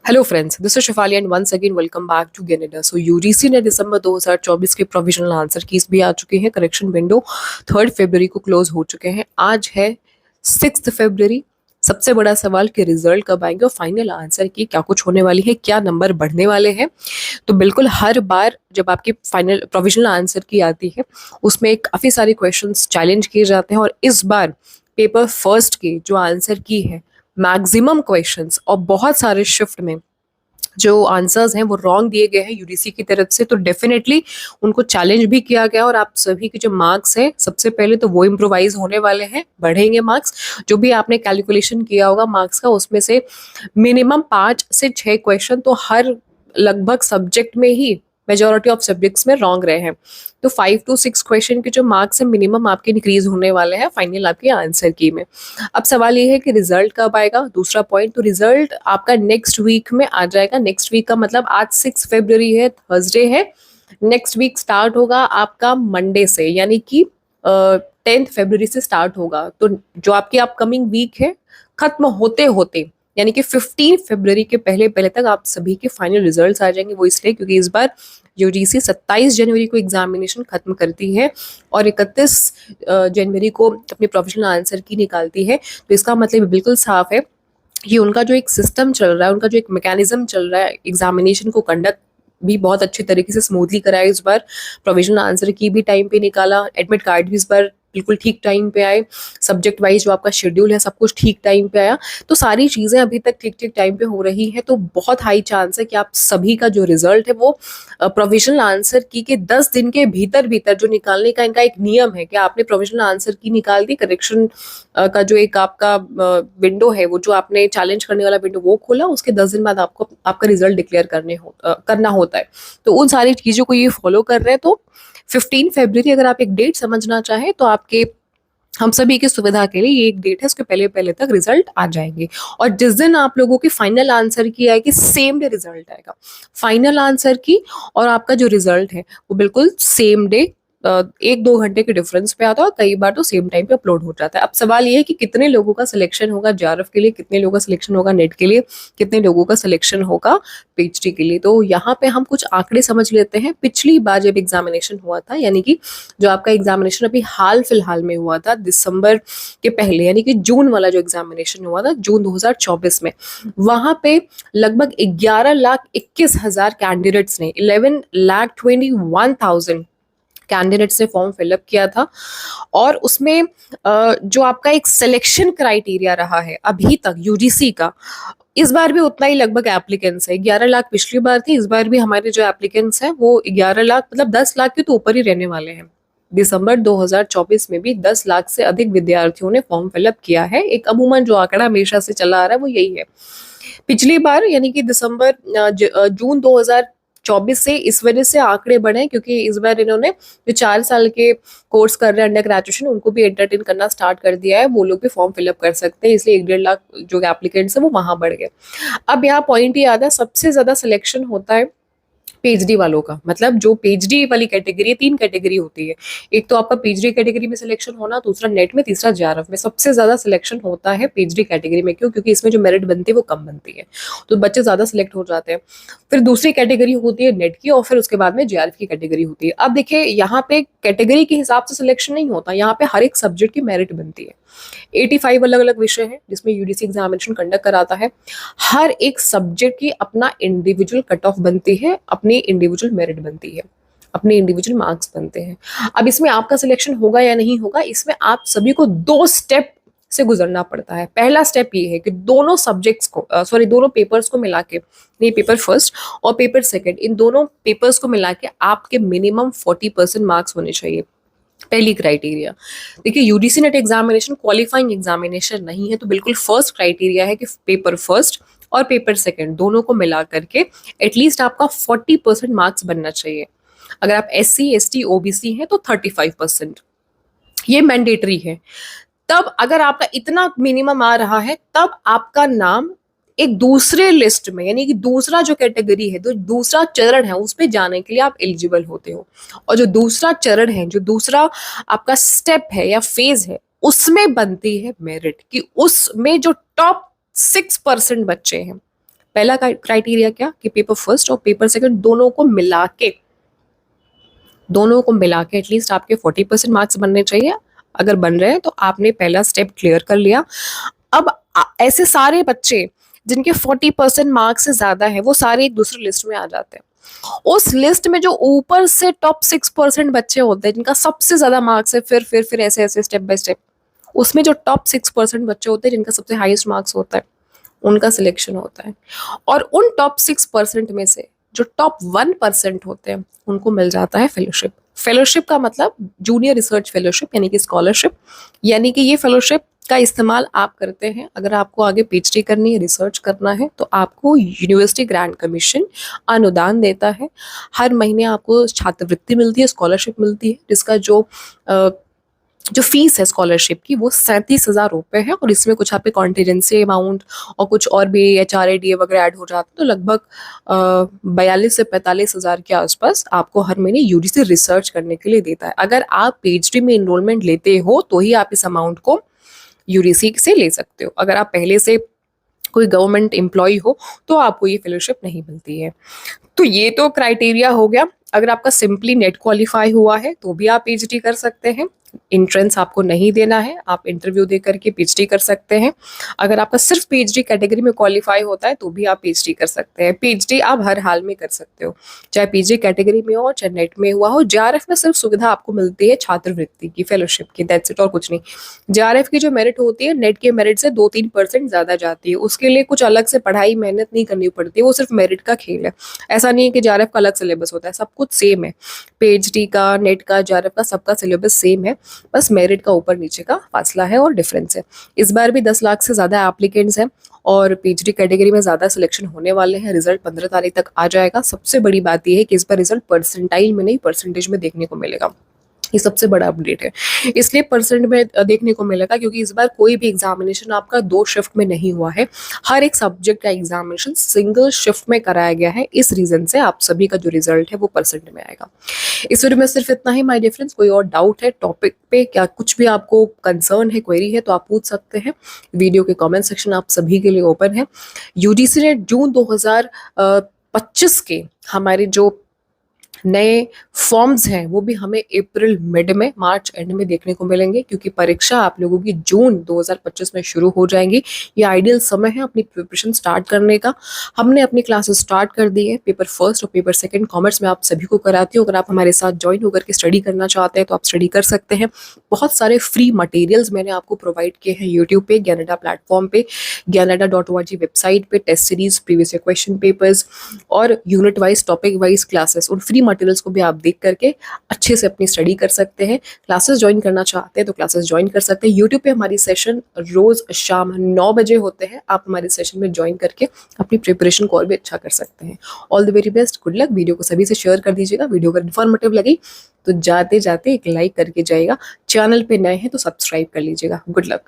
Hello friends, this is Shifali and once again welcome back to Gyanda. So UGC ने दिसंबर 2024 के provisional answer keys भी आ चुके हैं। करेक्शन विंडो 3 फरवरी को क्लोज हो चुके हैं। आज है 6 फरवरी। सबसे बड़ा सवाल कि रिजल्ट कब आएंगे और फाइनल आंसर की क्या कुछ होने वाली है, क्या नंबर बढ़ने वाले हैं। तो बिल्कुल हर बार जब आपकी फाइनल प्रोविजनल आंसर की आती है उसमें काफ़ी सारे क्वेश्चंस चैलेंज किए जाते हैं, और इस बार पेपर फर्स्ट के जो आंसर की है मैक्सिमम क्वेश्चंस और बहुत सारे शिफ्ट में जो आंसर्स हैं वो रॉन्ग दिए गए हैं यूडीसी की तरफ से, तो डेफिनेटली उनको चैलेंज भी किया गया। और आप सभी के जो मार्क्स हैं सबसे पहले तो वो इम्प्रोवाइज होने वाले हैं, बढ़ेंगे मार्क्स। जो भी आपने कैलकुलेशन किया होगा मार्क्स का, उसमें से मिनिमम 5 से 6 क्वेश्चन तो हर लगभग सब्जेक्ट में ही मेजोरिटी ऑफ सब्जेक्ट्स में रॉन्ग रहे हैं। तो 5 to 6 क्वेश्चन के जो मार्क्स हैं मिनिमम आपके इंक्रीज होने वाले हैं फाइनल आपके आंसर की में। अब सवाल ये है कि रिजल्ट कब आएगा। दूसरा पॉइंट, तो रिजल्ट आपका नेक्स्ट वीक में आ जाएगा। नेक्स्ट वीक का मतलब आज 6 फरवरी है, थर्सडे है। नेक्स्ट वीक स्टार्ट होगा आपका मंडे से, यानी कि 10 फरवरी से स्टार्ट होगा। तो जो आपकी अपकमिंग वीक है खत्म होते होते यानी कि 15 फरवरी के पहले पहले तक आप सभी के फाइनल रिजल्ट्स आ जाएंगे। वो इसलिए क्योंकि इस बार यूजीसी 27 जनवरी को एग्जामिनेशन खत्म करती है और 31 जनवरी को अपनी प्रोफेशनल आंसर की निकालती है। तो इसका मतलब बिल्कुल साफ है, ये उनका जो एक सिस्टम चल रहा है, उनका जो एक मैकेनिज्म चल रहा है एग्जामिनेशन को कंडक्ट भी बहुत अच्छे तरीके से स्मूथली कराया। इस बार प्रोविजनल आंसर की भी टाइम पे निकाला, एडमिट कार्ड भी इस बार बिल्कुल ठीक टाइम पे आए, सब्जेक्ट वाइज जो आपका शेड्यूल है सब कुछ ठीक टाइम पे आया। तो सारी चीज़ें अभी तक ठीक ठीक टाइम पे हो रही है। तो बहुत हाई चांस है कि आप सभी का जो रिजल्ट है वो प्रोविजनल आंसर की के 10 दिन के भीतर भीतर जो निकालने का इनका एक नियम है कि आपने प्रोविजनल आंसर की निकाल दी, करेक्शन का जो एक आपका विंडो है, वो जो आपने चैलेंज करने वाला विंडो वो खोला, उसके 10 दिन बाद आपको आपका रिजल्ट डिक्लेयर करना होता है। तो उन सारी चीज़ों को ये फॉलो कर रहे हैं। तो 15 फरवरी अगर आप एक डेट समझना चाहें तो आपके हम सभी की सुविधा के लिए ये एक डेट है, उसके पहले पहले तक रिजल्ट आ जाएंगे। और जिस दिन आप लोगों की फाइनल आंसर की आएगी सेम डे रिजल्ट आएगा। फाइनल आंसर की और आपका जो रिजल्ट है वो बिल्कुल सेम डे, 1-2 घंटे के डिफरेंस पे आता है, और कई बार तो सेम टाइम पे अपलोड हो जाता है। अब सवाल ये है कि कितने लोगों का सिलेक्शन होगा जेआरएफ के लिए, कितने लोगों का सिलेक्शन होगा नेट के लिए, कितने लोगों का सिलेक्शन होगा पीएचडी के लिए। तो यहाँ पे हम कुछ आंकड़े समझ लेते हैं। पिछली बार जब एग्जामिनेशन हुआ था, यानी कि जो आपका एग्जामिनेशन अभी हाल फिलहाल में हुआ था दिसंबर के पहले, यानी कि जून वाला जो एग्जामिनेशन हुआ था जून 2024 में, वहां पे लगभग 11,21,000 कैंडिडेट्स ने 11,21,000 कैंडिडेट्स ने फॉर्म फिलअप किया था। और उसमें जो आपका एक सिलेक्शन क्राइटेरिया रहा है अभी तक यूजीसी का, इस बार भी उतना ही लगभग एप्लीकेंट्स है। 11 लाख पिछली बार थी, इस बार भी हमारे जो एप्लीकेंट्स हैं वो 11 लाख, मतलब 10 लाख के तो ऊपर ही रहने वाले हैं। दिसंबर 2024 में भी 10 लाख से अधिक विद्यार्थियों ने फॉर्म फिलअप किया है। एक अमूमन जो आंकड़ा हमेशा से चला आ रहा है वो यही है। पिछली बार यानी कि जून 2024 से इस वजह से आंकड़े बढ़े क्योंकि इस बार इन्होंने जो 4 साल के कोर्स कर रहे हैं अंडर ग्रेजुएशन, उनको भी एंटरटेन करना स्टार्ट कर दिया है। वो लोग भी फॉर्म फिलअप कर सकते हैं, इसलिए 1-1.5 लाख जो एप्लीकेंट्स है वो वहां बढ़ गए। अब यहाँ पॉइंट ये आता है, सबसे ज्यादा सिलेक्शन होता है पीएचडी वालों का। मतलब जो पीएचडी वाली कैटेगरी है, 3 कैटेगरी होती है। एक तो आपका पीएचडी कैटेगरी में सिलेक्शन होना, दूसरा नेट में, तीसरा जेआरएफ में। सबसे ज्यादा सिलेक्शन होता है पीएचडी कैटेगरी में। क्यों? क्योंकि इसमें जो मेरिट बनती है वो कम बनती है, तो बच्चे ज्यादा सिलेक्ट हो जाते हैं। फिर दूसरी कैटेगरी होती है नेट की, और फिर उसके बाद में जेआरएफ की कैटेगरी होती है। अब देखिए यहाँ पे कैटेगरी के हिसाब से सिलेक्शन नहीं होता, यहाँ पे हर एक सब्जेक्ट की मेरिट बनती है। 85 अलग अलग विषय हैं जिसमें यूडीसी एग्जामिनेशन कंडक्ट कराता है। हर एक सब्जेक्ट की अपना इंडिविजुअल कट ऑफ बनती है, अपनी इंडिविजुअल मेरिट बनती है, अपने इंडिविजुअल मार्क्स बनते हैं। अब इसमें आपका सिलेक्शन होगा या नहीं होगा, इसमें आप सभी को 2 स्टेप से गुजरना पड़ता है। पहला स्टेप ये है कि दोनों सब्जेक्ट्स को दोनों पेपर्स को मिला के, नहीं, पेपर फर्स्ट और पेपर सेकंड, इन दोनों पेपर्स को मिला के आपके मिनिमम 40% मार्क्स होने चाहिए। पहली क्राइटेरिया। देखिए UGC net examination qualifying examination नहीं है, तो बिल्कुल फर्स्ट क्राइटेरिया है कि पेपर फर्स्ट और पेपर सेकंड दोनों को मिला करके एटलीस्ट आपका 40% मार्क्स बनना चाहिए। अगर आप SC ST OBC हैं तो 35%, ये मैंडेटरी है। तब अगर आपका इतना मिनिमम आ रहा है तब आपका नाम एक दूसरे लिस्ट में, यानी कि दूसरा जो कैटेगरी है, जो दूसरा चरण है, उस पे जाने के लिए आप एलिजिबल होते हो। और जो दूसरा चरण है, जो दूसरा आपका स्टेप है या फेज है, उसमें बनती है मेरिट, कि उसमें जो टॉप 6% बच्चे हैं पहला क्राइटेरिया क्या कि पेपर फर्स्ट और पेपर सेकंड दोनों को मिला के एटलीस्ट आपके 40% मार्क्स बनने चाहिए। अगर बन रहे हैं तो आपने पहला स्टेप क्लियर कर लिया। अब ऐसे सारे बच्चे जिनके 40% मार्क्स से ज्यादा है वो सारे एक दूसरे लिस्ट में आ जाते हैं। उस लिस्ट में जो ऊपर से टॉप 6% बच्चे होते हैं जिनका सबसे ज्यादा मार्क्स है, फिर ऐसे ऐसे स्टेप बाय स्टेप, उसमें जो टॉप 6% बच्चे होते हैं जिनका सबसे हाईएस्ट मार्क्स होता है उनका सिलेक्शन होता है। और उन टॉप 6% में से जो टॉप 1% होते हैं उनको मिल जाता है फेलोशिप। फेलोशिप का मतलब जूनियर रिसर्च फेलोशिप यानी कि स्कॉलरशिप, यानी कि ये फेलोशिप का इस्तेमाल आप करते हैं अगर आपको आगे पीएचडी करनी है, रिसर्च करना है, तो आपको यूनिवर्सिटी ग्रांट कमीशन अनुदान देता है। हर महीने आपको छात्रवृत्ति मिलती है, स्कॉलरशिप मिलती है, जिसका जो फीस है स्कॉलरशिप की वो 37,000 रुपये है। और इसमें कुछ आपके कॉन्टीजेंसी अमाउंट और कुछ और भी HRADA वगैरह ऐड हो जाते हैं, तो लगभग 42 से 45,000 के आसपास आपको हर महीने यूजीसी रिसर्च करने के लिए देता है। अगर आप पीएचडी में इनरोलमेंट लेते हो तो ही आप इस अमाउंट को यूजीसी से ले सकते हो। अगर आप पहले से कोई गवर्नमेंट एम्प्लॉय हो तो आपको ये फेलोशिप नहीं मिलती है। तो ये तो क्राइटेरिया हो गया। अगर आपका सिंपली नेट क्वालिफाई हुआ है तो भी आप पीएचडी कर सकते हैं, एंट्रेंस आपको नहीं देना है, आप इंटरव्यू दे करके पीएचडी कर सकते हैं। अगर आपका सिर्फ पीएचडी कैटेगरी में क्वालिफाई होता है तो भी आप पीएचडी कर सकते हैं। पीएचडी आप हर हाल में कर सकते हो, चाहे पीएचडी कैटेगरी में हो चाहे नेट में हुआ हो। जेआरएफ में सिर्फ सुविधा आपको मिलती है छात्रवृत्ति की, फेलोशिप की, दैट्स इट, और कुछ नहीं। जेआरएफ की जो मेरिट होती है नेट के मेरिट से 2-3% ज्यादा जाती है, उसके लिए कुछ अलग से पढ़ाई मेहनत नहीं करनी पड़ती है, वो सिर्फ मेरिट का खेल है। ऐसा नहीं है कि जेआरएफ का अलग सिलेबस होता है, सब कुछ सेम है। पीएचडी का, नेट का, जेआरएफ का सबका सिलेबस सेम है, बस मेरिट का ऊपर नीचे का फासला है और डिफरेंस है। इस बार भी 10 लाख से ज्यादा एप्लीकेंट्स हैं और पीएचडी कैटेगरी में ज्यादा सिलेक्शन होने वाले हैं। रिजल्ट 15 तारीख तक आ जाएगा। सबसे बड़ी बात यह है कि इस बार रिजल्ट परसेंटाइल में नहीं परसेंटेज में देखने को मिलेगा। ये सबसे बड़ा अपडेट है, इसलिए परसेंट में देखने को मिलेगा क्योंकि इस बार कोई भी एग्जामिनेशन आपका 2 शिफ्ट में नहीं हुआ है। हर एक सब्जेक्ट का एग्जामिनेशन सिंगल शिफ्ट में कराया गया है। इस रीजन से आप सभी का जो रिजल्ट है वो परसेंट में आएगा। इस वीडियो में सिर्फ इतना ही माय डियर फ्रेंड्स। कोई और डाउट है टॉपिक पे, क्या कुछ भी आपको कंसर्न है, क्वेरी है, तो आप पूछ सकते हैं। वीडियो के कमेंट सेक्शन आप सभी के लिए ओपन है। यूजीसी ने जून 2025 के हमारे जो नए फॉर्म्स हैं वो भी हमें अप्रैल मिड में, मार्च एंड में देखने को मिलेंगे, क्योंकि परीक्षा आप लोगों की जून 2025 में शुरू हो जाएंगी। ये आइडियल समय है अपनी प्रिपरेशन स्टार्ट करने का। हमने अपनी क्लासेस स्टार्ट कर दी है। पेपर फर्स्ट और पेपर सेकंड कॉमर्स में आप सभी को कराती हूँ। अगर आप हमारे साथ ज्वाइन होकर के स्टडी करना चाहते हैं तो आप स्टडी कर सकते हैं। बहुत सारे फ्री मटेरियल्स मैंने आपको प्रोवाइड किए हैं यूट्यूब पे, ज्ञानडा प्लेटफॉर्म पे, ज्ञानडा.org वेबसाइट पे, test series, previous year question papers और unit wise, topic wise classes. उन फ्री मटेरियल्स को भी आप देख करके अच्छे से अपनी स्टडी कर सकते हैं। क्लासेस ज्वाइन करना चाहते हैं तो क्लासेस ज्वाइन कर सकते हैं। यूट्यूब पे हमारी सेशन रोज शाम 9 बजे होते हैं। आप हमारे सेशन में ज्वाइन करके अपनी प्रिपरेशन को और भी अच्छा कर सकते हैं। All the very best, good luck. Video को सभी से शेयर कर दीजिएगा। वीडियो अगर इन्फॉर्मेटिव लगी तो जाते जाते एक लाइक करके जाइएगा। चैनल पे नए हैं तो सब्सक्राइब कर लीजिएगा। Good luck.